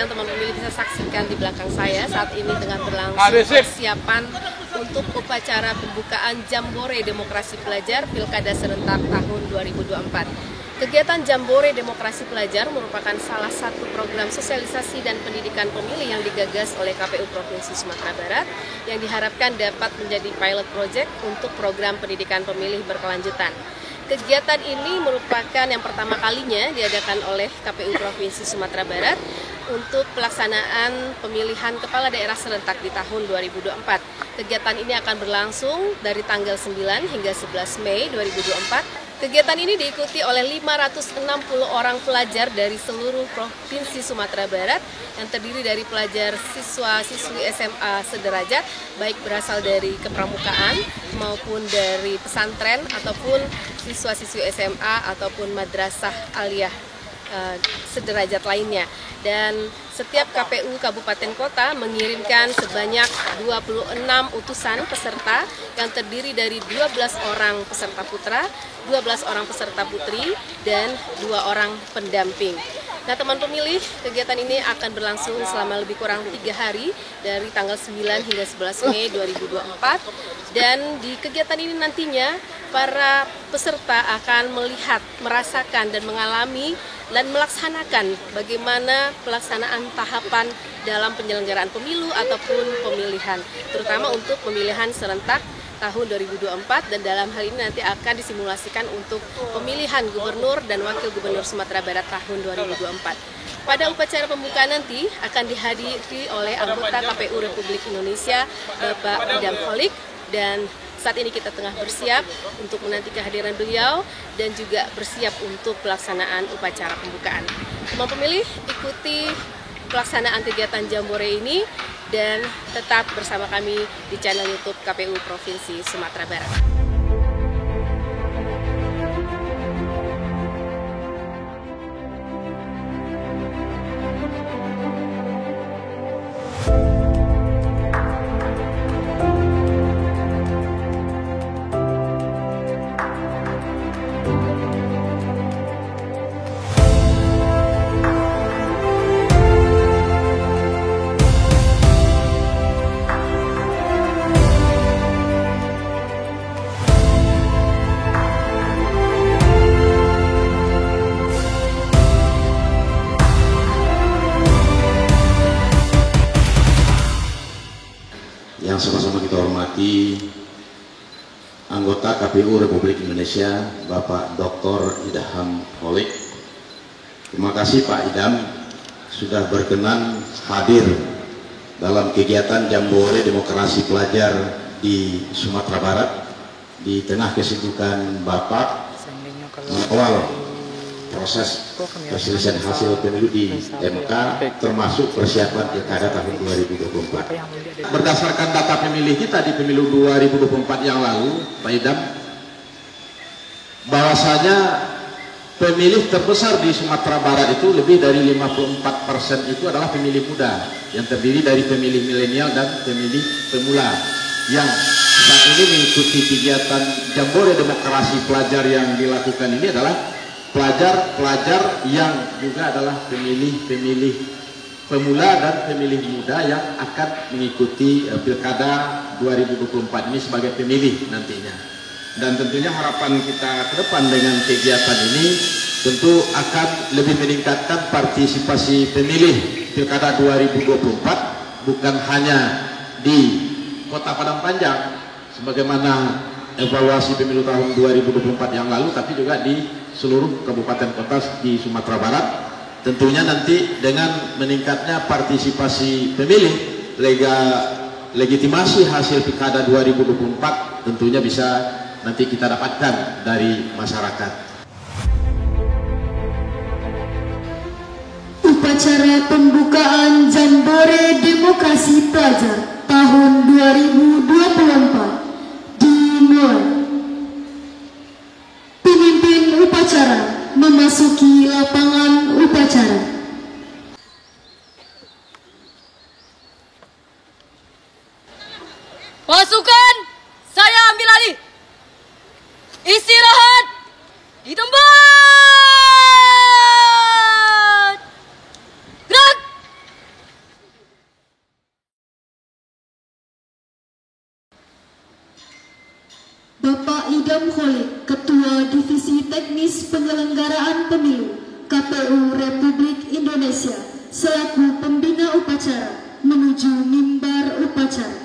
yang teman pemilih bisa saksikan di belakang saya, saat ini tengah berlangsung persiapan untuk upacara pembukaan Jambore Demokrasi Pelajar Pilkada Serentak tahun 2024. Kegiatan Jambore Demokrasi Pelajar merupakan salah satu program sosialisasi dan pendidikan pemilih yang digagas oleh KPU Provinsi Sumatera Barat yang diharapkan dapat menjadi pilot project untuk program pendidikan pemilih berkelanjutan. Kegiatan ini merupakan yang pertama kalinya diadakan oleh KPU Provinsi Sumatera Barat untuk pelaksanaan pemilihan kepala daerah serentak di tahun 2024. Kegiatan ini akan berlangsung dari tanggal 9 hingga 11 Mei 2024. Kegiatan ini diikuti oleh 560 orang pelajar dari seluruh Provinsi Sumatera Barat yang terdiri dari pelajar siswa-siswi SMA sederajat, baik berasal dari kepramukaan maupun dari pesantren ataupun siswa-siswi SMA ataupun madrasah aliyah sederajat lainnya. Dan setiap KPU Kabupaten Kota mengirimkan sebanyak 26 utusan peserta yang terdiri dari 12 orang peserta putra, 12 orang peserta putri, dan 2 orang pendamping. Nah, teman pemilih, kegiatan ini akan berlangsung selama lebih kurang 3 hari dari tanggal 9 hingga 11 Mei 2024. Dan di kegiatan ini nantinya para peserta akan melihat, merasakan, dan mengalami dan melaksanakan bagaimana pelaksanaan tahapan dalam penyelenggaraan pemilu ataupun pemilihan, terutama untuk pemilihan serentak tahun 2024, dan dalam hal ini nanti akan disimulasikan untuk pemilihan gubernur dan wakil gubernur Sumatera Barat tahun 2024. Pada upacara pembukaan nanti akan dihadiri oleh anggota KPU Republik Indonesia Bapak Idam Holik, dan saat ini kita tengah bersiap untuk menanti kehadiran beliau dan juga bersiap untuk pelaksanaan upacara pembukaan. Teman pemilih, ikuti pelaksanaan kegiatan Jambore ini dan tetap bersama kami di channel YouTube KPU Provinsi Sumatera Barat. Yang sama-sama kita hormati anggota KPU Republik Indonesia Bapak Dr. Idam Holik. Terima kasih Pak Idam sudah berkenan hadir dalam kegiatan Jambore Demokrasi Pelajar di Sumatera Barat di tengah kesibukan Bapak mengawal proses perselisihan hasil pemilu di MK, termasuk persiapan pilkada tahun 2024. Berdasarkan data pemilih kita di pemilu 2024 yang lalu, Pak Idam, bahwasanya pemilih terbesar di Sumatera Barat itu lebih dari 54% itu adalah pemilih muda, yang terdiri dari pemilih milenial dan pemilih pemula, yang saat ini mengikuti kegiatan Jambore Demokrasi Pelajar yang dilakukan ini adalah pelajar-pelajar yang juga adalah pemilih-pemilih pemula dan pemilih muda yang akan mengikuti Pilkada 2024 ini sebagai pemilih nantinya. Dan tentunya harapan kita ke depan dengan kegiatan ini tentu akan lebih meningkatkan partisipasi pemilih Pilkada 2024, bukan hanya di Kota Padang Panjang sebagaimana evaluasi pemilu tahun 2024 yang lalu, tapi juga di seluruh kabupaten kota di Sumatera Barat. Tentunya nanti dengan meningkatnya partisipasi pemilih, legitimasi hasil Pilkada 2024 tentunya bisa nanti kita dapatkan dari masyarakat. Upacara pembukaan Jambore Demokrasi Pelajar tahun 2024 dimulai. Pemimpin upacara memasuki lapangan upacara. Pasukan, saya ambil alih. Istirahat di tempat. Gerak. Idam Kholik, Ketua Divisi Teknis Penyelenggaraan Pemilu KPU Republik Indonesia, selaku pembina upacara menuju mimbar upacara.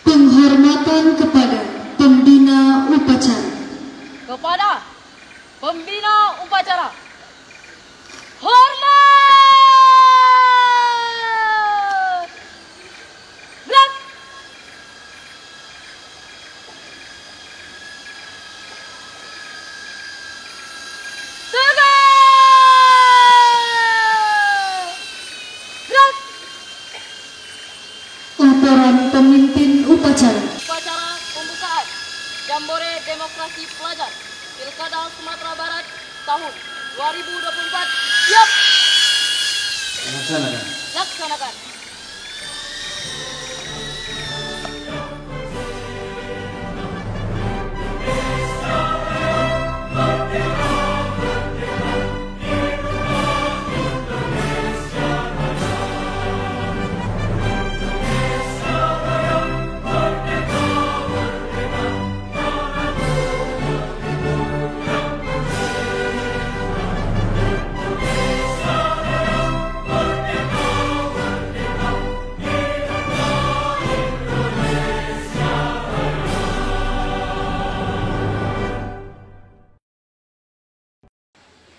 Penghormatan kepada pembina upacara. Kepada pembina upacara, hormat! Gerak! Tegak! Gerak! Laporan pemimpin upacara. Upacara pembukaan Jambore Demokrasi Pelajar Pilkada Sumatera Barat tahun 2024 siap laksanakan.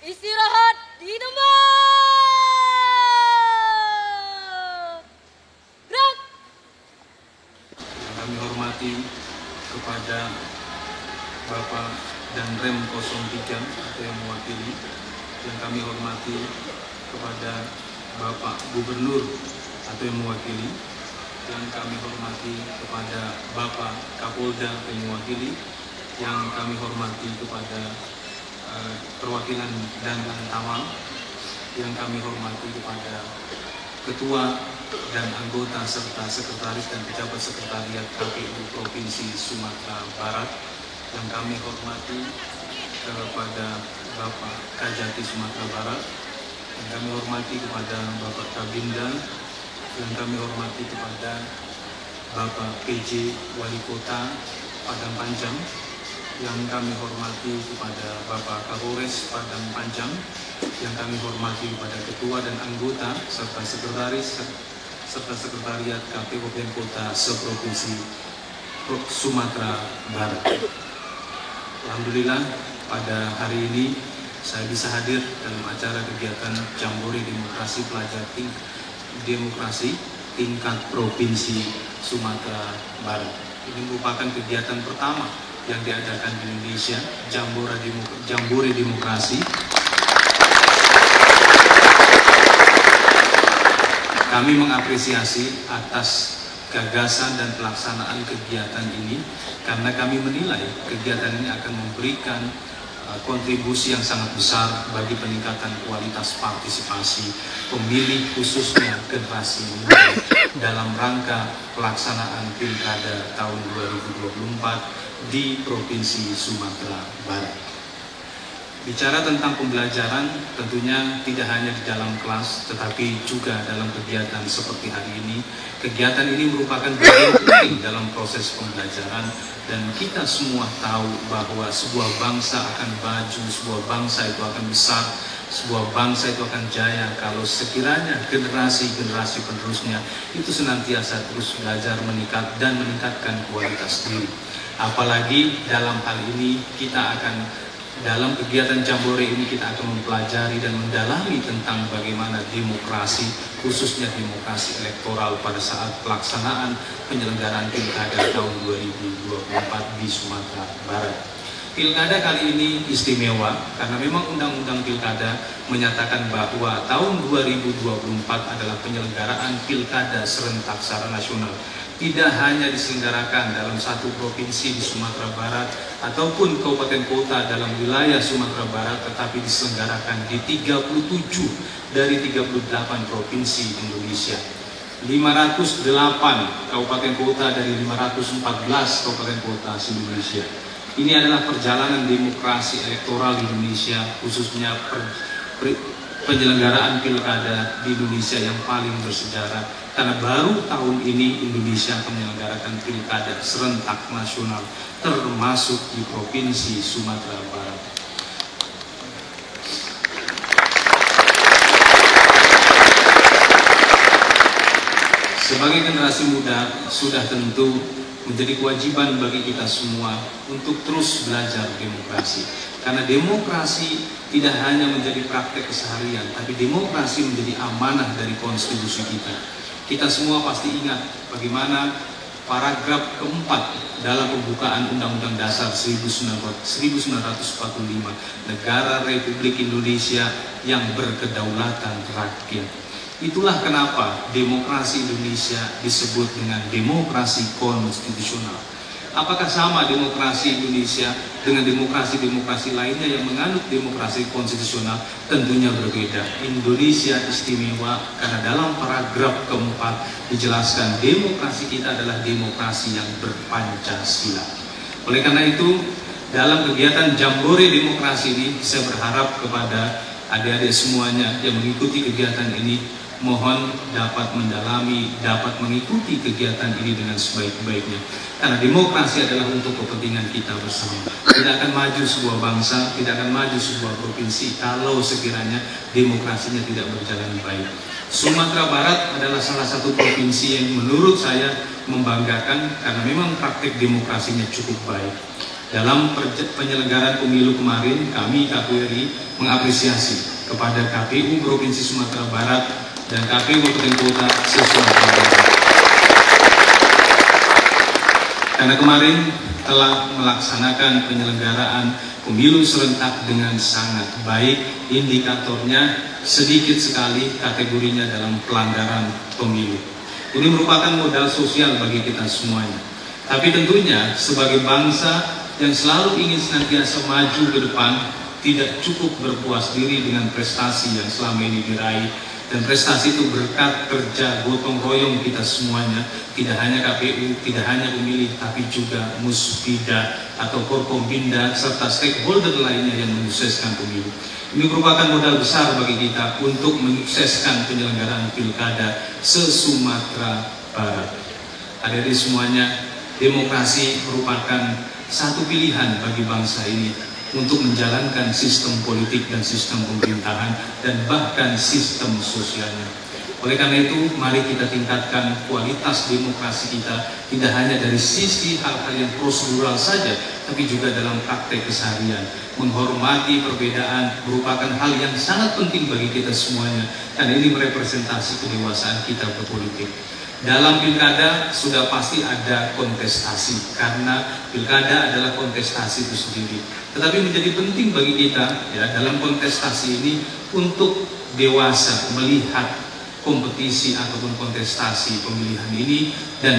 Istirahat di tempat. Gerak. Kami hormati kepada Bapak dan Rem 03 atau yang mewakili, yang kami hormati kepada Bapak Gubernur atau yang mewakili, yang kami hormati kepada Bapak Kapolda yang mewakili, yang kami hormati kepada perwakilan dan Tawang, yang kami hormati kepada Ketua dan anggota serta sekretaris dan pejabat sekretariat KPU Provinsi Sumatera Barat, yang kami hormati kepada Bapak Kajati Sumatera Barat, yang kami hormati kepada Bapak Kabinda, yang kami hormati kepada Bapak PJ Wali Kota Padang Panjang, yang kami hormati kepada Bapak Kapolres Padang Panjang, yang kami hormati kepada Ketua dan anggota serta sekretaris serta sekretariat KPU Kota Seprovinsi Sumatera Barat. Alhamdulillah pada hari ini saya bisa hadir dalam acara kegiatan Jambore Demokrasi Pelajar Demokrasi tingkat Provinsi Sumatera Barat. Ini merupakan kegiatan pertama yang diadakan di Indonesia, Jambore Demokrasi. Kami mengapresiasi atas gagasan dan pelaksanaan kegiatan ini karena kami menilai kegiatan ini akan memberikan kontribusi yang sangat besar bagi peningkatan kualitas partisipasi pemilih khususnya generasi muda dalam rangka pelaksanaan Pilkada tahun 2024 di Provinsi Sumatera Barat. Bicara tentang pembelajaran tentunya tidak hanya di dalam kelas tetapi juga dalam kegiatan seperti hari ini. Kegiatan ini merupakan bagian penting dalam proses pembelajaran dan kita semua tahu bahwa sebuah bangsa akan maju, sebuah bangsa itu akan besar, sebuah bangsa itu akan jaya kalau sekiranya generasi-generasi penerusnya itu senantiasa terus belajar meningkat dan meningkatkan kualitas diri. Apalagi dalam hal ini dalam kegiatan Jambore ini kita akan mempelajari dan mendalami tentang bagaimana demokrasi, khususnya demokrasi elektoral pada saat pelaksanaan penyelenggaraan Pilkada tahun 2024 di Sumatera Barat. Pilkada kali ini istimewa karena memang Undang-Undang Pilkada menyatakan bahwa tahun 2024 adalah penyelenggaraan Pilkada serentak secara nasional. Tidak hanya diselenggarakan dalam satu provinsi di Sumatera Barat ataupun kabupaten kota dalam wilayah Sumatera Barat, tetapi diselenggarakan di 37 dari 38 provinsi di Indonesia. 508 kabupaten kota dari 514 kabupaten kota di Indonesia. Ini adalah perjalanan demokrasi elektoral di Indonesia, khususnya penyelenggaraan pilkada di Indonesia yang paling bersejarah. Karena baru tahun ini Indonesia akan menyelenggarakan pilkada serentak nasional, termasuk di Provinsi Sumatera Barat. Sebagai generasi muda, sudah tentu menjadi kewajiban bagi kita semua untuk terus belajar demokrasi. Karena demokrasi tidak hanya menjadi praktek keseharian, tapi demokrasi menjadi amanah dari konstitusi kita. Kita semua pasti ingat bagaimana paragraf keempat dalam pembukaan Undang-Undang Dasar 1945, Negara Republik Indonesia yang berkedaulatan rakyat. Itulah kenapa demokrasi Indonesia disebut dengan demokrasi konstitusional. Apakah sama demokrasi Indonesia dengan demokrasi-demokrasi lainnya yang menganut demokrasi konstitusional? Tentunya berbeda. Indonesia istimewa karena dalam paragraf keempat dijelaskan demokrasi kita adalah demokrasi yang berpancasila. Oleh karena itu, dalam kegiatan Jambore Demokrasi ini, saya berharap kepada adik-adik semuanya yang mengikuti kegiatan ini, mohon dapat mendalami, dapat mengikuti kegiatan ini dengan sebaik-baiknya. Karena demokrasi adalah untuk kepentingan kita bersama. Tidak akan maju sebuah bangsa, tidak akan maju sebuah provinsi kalau sekiranya demokrasinya tidak berjalan baik. Sumatera Barat adalah salah satu provinsi yang menurut saya membanggakan karena memang praktik demokrasinya cukup baik. Dalam penyelenggaraan pemilu kemarin, kami KPURI mengapresiasi kepada KPU Provinsi Sumatera Barat dan KPU Kabupaten Kota se-Sumatera Barat. Karena kemarin telah melaksanakan penyelenggaraan pemilu serentak dengan sangat baik, indikatornya sedikit sekali kategorinya dalam pelanggaran pemilu. Ini merupakan modal sosial bagi kita semuanya. Tapi tentunya sebagai bangsa yang selalu ingin senantiasa maju ke depan, tidak cukup berpuas diri dengan prestasi yang selama ini diraih. Dan prestasi itu berkat kerja gotong royong kita semuanya, tidak hanya KPU, tidak hanya pemilih, tapi juga Muspida atau Forkompinda serta stakeholder lainnya yang menyukseskan pemilu. Ini merupakan modal besar bagi kita untuk menyukseskan penyelenggaraan pilkada se-Sumatera Barat. Adik-adik semuanya, demokrasi merupakan satu pilihan bagi bangsa ini untuk menjalankan sistem politik dan sistem pemerintahan dan bahkan sistem sosialnya. Oleh karena itu, mari kita tingkatkan kualitas demokrasi kita, tidak hanya dari sisi hal-hal yang prosedural saja, tapi juga dalam praktek keseharian. Menghormati perbedaan merupakan hal yang sangat penting bagi kita semuanya, karena ini merepresentasi kedewasaan kita berpolitik. Dalam pilkada sudah pasti ada kontestasi, karena pilkada adalah kontestasi itu sendiri. Tetapi menjadi penting bagi kita ya dalam kontestasi ini untuk dewasa melihat kompetisi ataupun kontestasi pemilihan ini, dan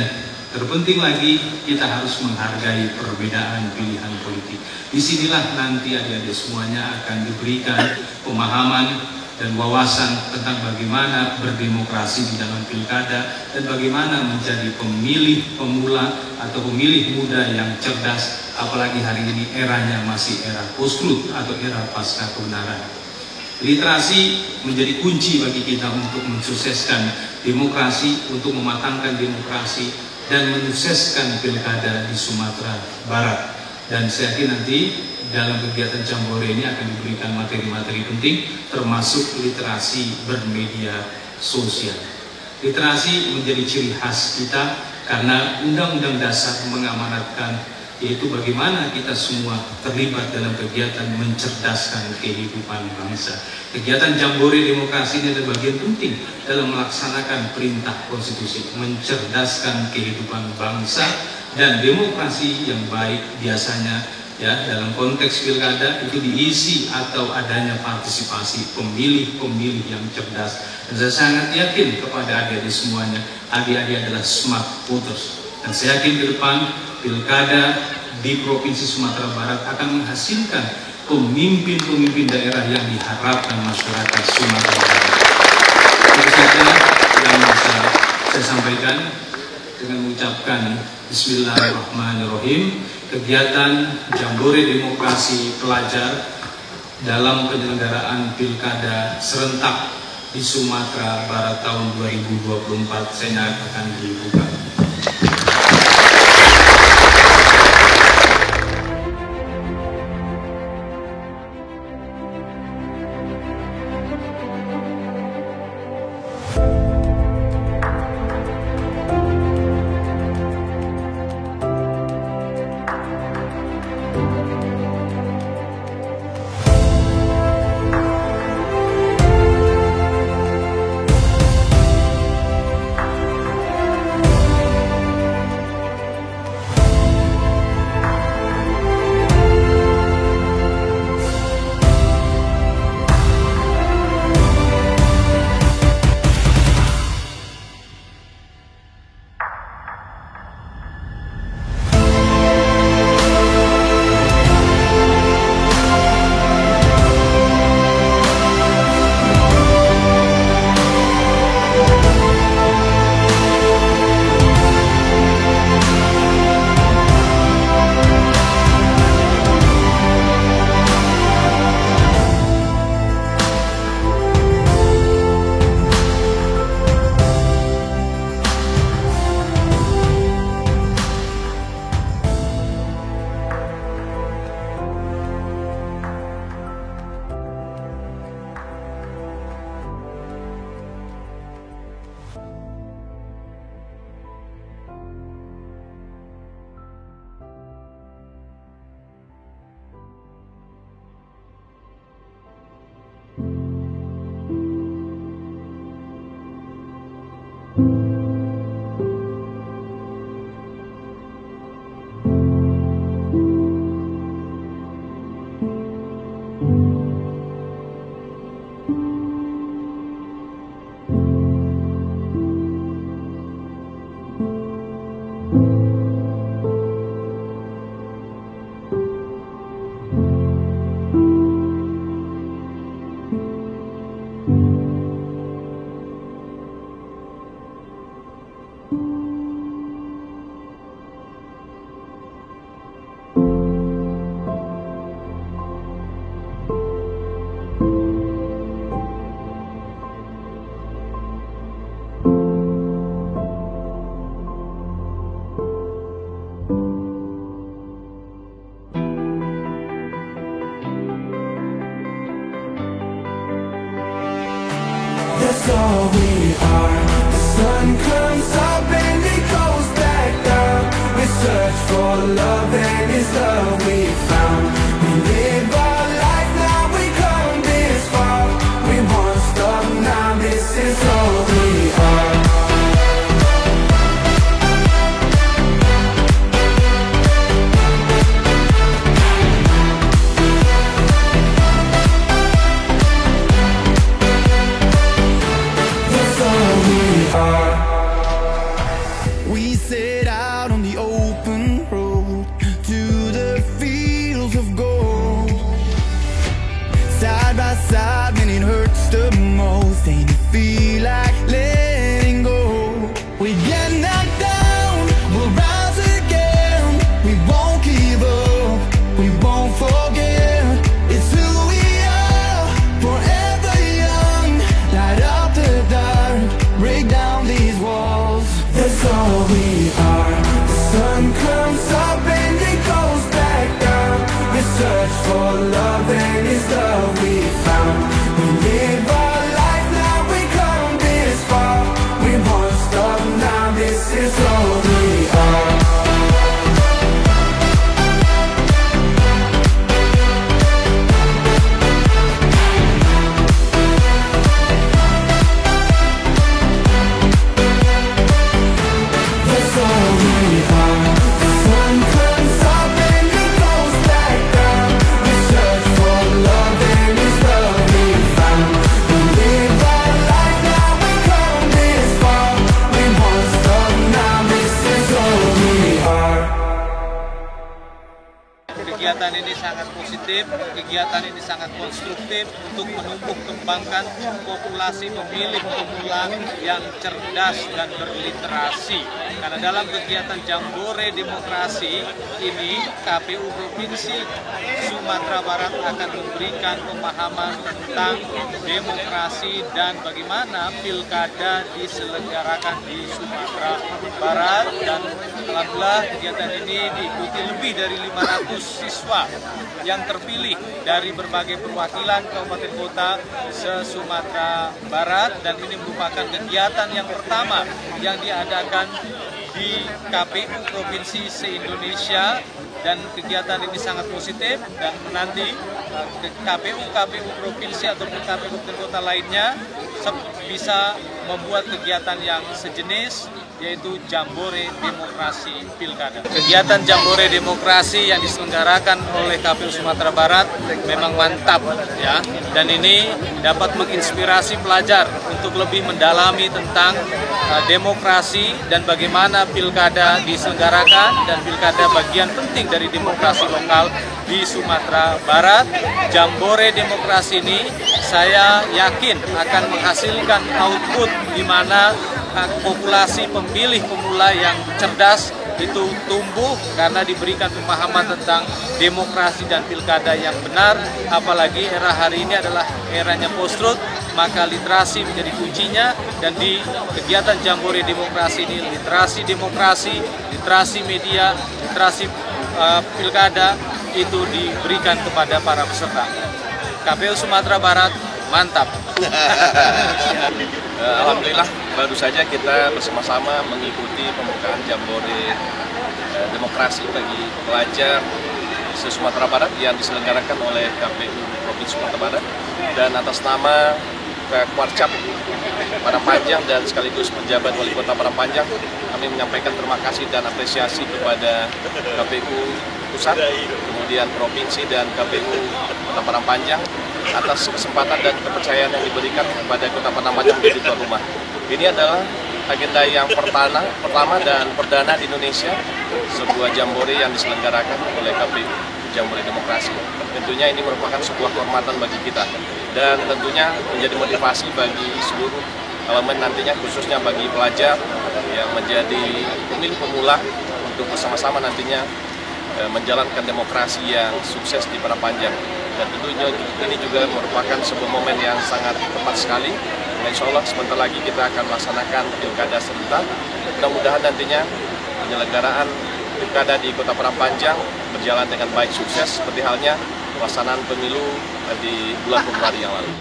terpenting lagi kita harus menghargai perbedaan pilihan politik. Disinilah nanti adik-adik semuanya akan diberikan pemahaman dan wawasan tentang bagaimana berdemokrasi di dalam pilkada dan bagaimana menjadi pemilih pemula atau pemilih muda yang cerdas, apalagi hari ini eranya masih era post-truth atau era pasca kebenaran. Literasi menjadi kunci bagi kita untuk mensukseskan demokrasi, untuk mematangkan demokrasi dan menyukseskan pilkada di Sumatera Barat. Dan saya yakin nanti dalam kegiatan Jambore ini akan diberikan materi-materi penting, termasuk literasi bermedia sosial. Literasi menjadi ciri khas kita karena Undang-Undang Dasar mengamanatkan, yaitu bagaimana kita semua terlibat dalam kegiatan mencerdaskan kehidupan bangsa. Kegiatan Jambore Demokrasi ini adalah bagian penting dalam melaksanakan perintah konstitusi, mencerdaskan kehidupan bangsa. Dan demokrasi yang baik biasanya ya dalam konteks pilkada itu diisi atau adanya partisipasi pemilih-pemilih yang cerdas. Dan saya sangat yakin kepada adik-adik semuanya, adik-adik adalah smart voters. Dan saya yakin ke depan pilkada di Provinsi Sumatera Barat akan menghasilkan pemimpin-pemimpin daerah yang diharapkan masyarakat Sumatera Barat. Itu saja yang bisa saya sampaikan dengan mengucapkan Bismillahirrahmanirrahim. kegiatan Jambore Demokrasi Pelajar dalam penyelenggaraan Pilkada serentak di Sumatera Barat tahun 2024. Saya akan dibuka. That's all we are. The sun comes up and it goes back down. We search for love and it's love we found. We live our life, now we come this far. We won't stop now, this is all we are. We set out on the open road to the fields of gold. Side by side when it hurts the most and you feel like letting go. We get knocked down, we'll rise again. We won't give up, we won't forget. It's who we are, forever young. Light up the dark, break down these walls. That's all we are. The sun comes kegiatan ini sangat positif, kegiatan ini sangat konstruktif untuk menumbuh kembangkan populasi pemilih pemula yang cerdas dan berliterasi. Karena dalam kegiatan Jambore Demokrasi ini, KPU Provinsi Sumatera Barat akan memberikan pemahaman tentang demokrasi dan bagaimana pilkada diselenggarakan di Sumatera Barat, dan alhamdulillah kegiatan ini diikuti lebih dari 500 siswa yang terpilih dari berbagai perwakilan kabupaten kota se-Sumatera Barat, dan ini merupakan kegiatan yang pertama yang diadakan di KPU Provinsi se-Indonesia, dan kegiatan ini sangat positif, dan nanti KPU Provinsi ataupun KPU kota lainnya bisa membuat kegiatan yang sejenis, yaitu Jambore Demokrasi Pilkada. Kegiatan Jambore Demokrasi yang diselenggarakan oleh KPU Sumatera Barat memang mantap ya, dan ini dapat menginspirasi pelajar untuk lebih mendalami tentang demokrasi dan bagaimana pilkada diselenggarakan, dan pilkada bagian penting dari demokrasi lokal di Sumatera Barat. Jambore Demokrasi ini saya yakin akan menghasilkan output di mana populasi pemilih pemula yang cerdas itu tumbuh karena diberikan pemahaman tentang demokrasi dan pilkada yang benar. Apalagi era hari ini adalah eranya post-truth, maka literasi menjadi kuncinya, dan di kegiatan Jambore Demokrasi ini literasi demokrasi, literasi media, literasi pilkada itu diberikan kepada para peserta. KPU Sumatera Barat mantap. Alhamdulillah baru saja kita bersama-sama mengikuti pembukaan Jambore Demokrasi bagi pelajar se-Sumatera Barat yang diselenggarakan oleh KPU Provinsi Sumatera Barat, dan atas nama Kwarcap Padangpanjang dan sekaligus penjabat Wali Kota Padangpanjang, kami menyampaikan terima kasih dan apresiasi kepada KPU Pusat, kemudian Provinsi dan KPU Kota Padangpanjang atas kesempatan dan kepercayaan yang diberikan kepada Kota Padangpanjang menjadi tuan rumah. Ini adalah agenda yang pertama dan perdana di Indonesia, sebuah jambore yang diselenggarakan oleh KPU, Jambore Demokrasi. Tentunya ini merupakan sebuah kehormatan bagi kita, dan tentunya menjadi motivasi bagi seluruh elemen nantinya, khususnya bagi pelajar yang menjadi pemilih pemula untuk bersama-sama nantinya menjalankan demokrasi yang sukses di Padangpanjang. Dan tentunya ini juga merupakan sebuah momen yang sangat tepat sekali. Insya Allah sebentar lagi kita akan melaksanakan pilkada serentak. Mudah-mudahan nantinya penyelenggaraan pilkada di Kota Padangpanjang berjalan dengan baik, sukses seperti halnya pelaksanaan pemilu di bulan Februari yang lalu.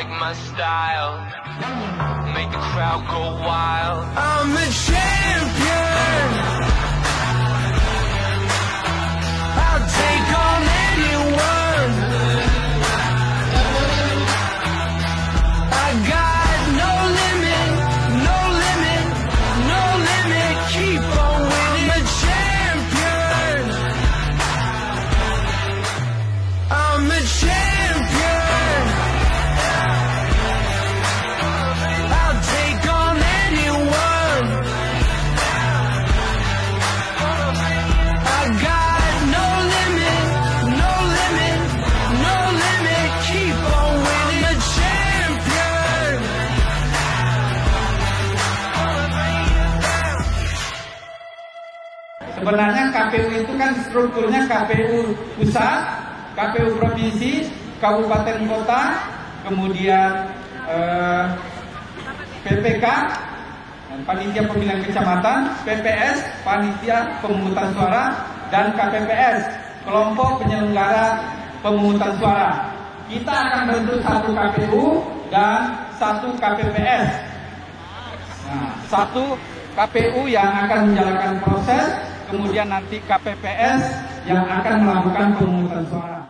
My style, make the crowd go wild. I'm a champion. I'll take on anyone. I got no limit, no limit, no limit. Keep on winning. I'm a champion. I'm a champion. Sebenarnya KPU itu kan strukturnya KPU pusat, KPU provinsi, kabupaten kota, kemudian PPK, panitia pemilihan kecamatan, PPS, panitia pemungutan suara, dan KPPS, kelompok penyelenggara pemungutan suara. kita akan bentuk satu KPU dan satu KPPS. Nah, satu KPU yang akan menjalankan proses, kemudian nanti KPPS yang akan melakukan pemungutan suara.